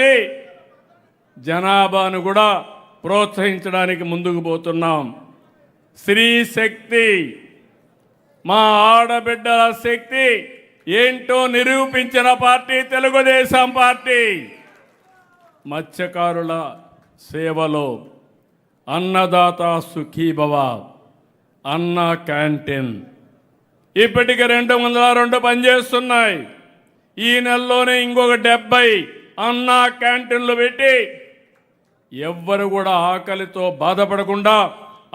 పెంచి జనాభాను కూడా ప్రోత్సహించడానికి ముందుకు పోతున్నాం. స్త్రీ శక్తి, మా ఆడబిడ్డల శక్తి ఏంటో నిరూపించిన పార్టీ తెలుగుదేశం పార్టీ. మత్స్యకారుల సేవలో అన్నదాత సుఖీభవ, అన్న క్యాంటీన్ ఇప్పటికి 202 పనిచేస్తున్నాయి. ఈ నెలలోనే ఇంకొక 70 అన్న క్యాంటీన్లు పెట్టి ఎవ్వరు కూడా ఆకలితో బాధపడకుండా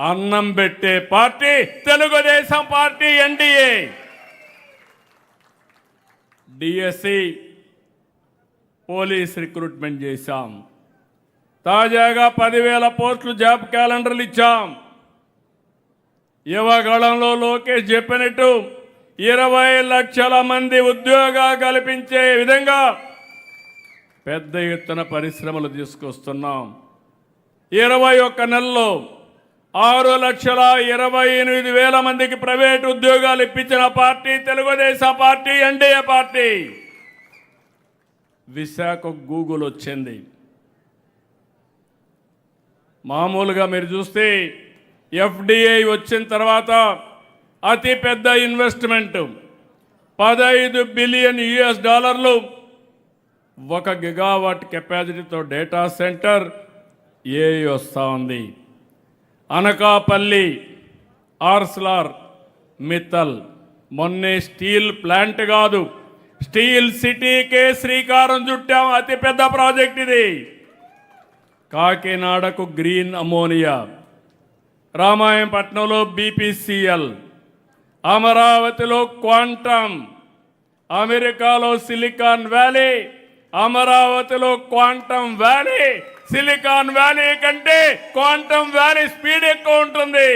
అన్నం పెట్టే party Telugu Desam party NDA. DSC police recruitment చేశాం. తాజాగా 10,000 పోస్టులు జాబ్ క్యాలెండర్లు ఇచ్చాం. యువగళంలో లోకేష్ చెప్పినట్టు 20 లక్షల మంది ఉద్యోగాలు కల్పించే విధంగా పెద్ద ఎత్తున పరిశ్రమలు తీసుకొస్తున్నాం. 21 నెలల్లో 6,28,000 మందికి ప్రైవేట్ ఉద్యోగాలు ఇప్పించిన party Telugu Desam party NDA party. Visakha Google వచ్చింది. మామూలుగా మీరు చూస్తే ఎఫ్డిఐ వచ్చిన తర్వాత అతి పెద్ద ఇన్వెస్ట్మెంట్ $15 బిలియన్, 1 గిగావాట్ కెపాసిటీతో డేటా సెంటర్ ఏఐ వస్తూ ఉంది. అనకాపల్లి ఆర్స్లార్ మిత్తల్ మొన్నే స్టీల్ ప్లాంట్ కాదు, స్టీల్ సిటీకే శ్రీకారం చుట్టాం. అతిపెద్ద ప్రాజెక్ట్ ఇది. కాకినాడకు గ్రీన్ అమోనియా, రామాయణపట్నంలో బీపీసీఎల్, అమరావతిలో క్వాంటమ్, అమెరికాలో సిలికాన్ వ్యాలీ, అమరావతిలో క్వాంటమ్ వ్యాలీ. సిలికాన్ వ్యాలీ కంటే క్వాంటమ్ వ్యాలీ స్పీడ్ ఎక్కువ ఉంటుంది.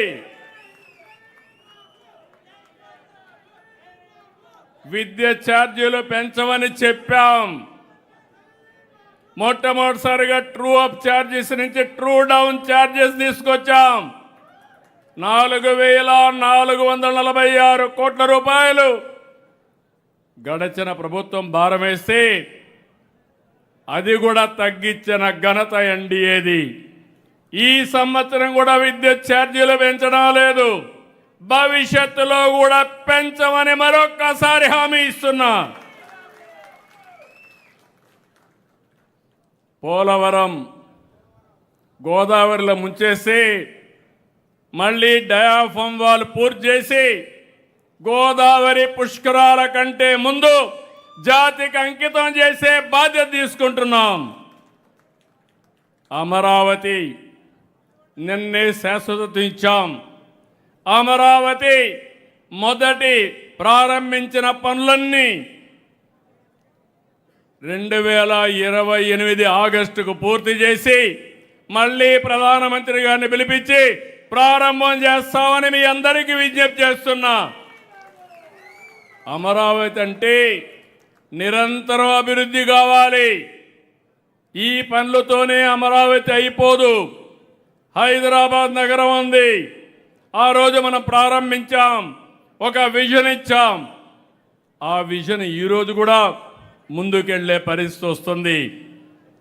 విద్యుత్ ఛార్జీలు పెంచమని చెప్పాం. మొట్టమొదటిసారిగా ట్రూ అప్ ఛార్జెస్ నుంచి ట్రూ డౌన్ ఛార్జెస్ తీసుకొచ్చాం. 4,446 కోట్ల రూపాయలు గడచిన ప్రభుత్వం భారం వేస్తే అది కూడా తగ్గించిన ఘనత ఎన్డీఏది. ఈ సంవత్సరం కూడా విద్యుత్ ఛార్జీలు పెంచడం లేదు. భవిష్యత్తులో కూడా పెంచమని మరొక్కసారి హామీ ఇస్తున్నా. పోలవరం గోదావరిలో ముంచేసి మళ్ళీ డయాఫామ్ వాల్ పూర్తి చేసి గోదావరి పుష్కరాల కంటే ముందు జాతికి అంకితం చేసే బాధ్యత తీసుకుంటున్నాం. అమరావతి నిన్నే శాశ్వతత ఇచ్చాం. అమరావతి మొదటి ప్రారంభించిన పనులన్నీ 2028 ఆగస్టుకు పూర్తి చేసి మళ్ళీ ప్రధానమంత్రి గారిని పిలిపించి ప్రారంభం చేస్తామని మీ అందరికీ విజ్ఞప్తి చేస్తున్నా. అమరావతి అంటే నిరంతరం అభివృద్ధి కావాలి. ఈ పనులతోనే అమరావతి అయిపోదు. హైదరాబాద్ నగరం ఉంది. ఆ రోజు మనం ప్రారంభించాం, ఒక విజన్ ఇచ్చాం. ఆ విజన్ ఈరోజు కూడా ముందుకెళ్లే పరిస్థితి వస్తుంది.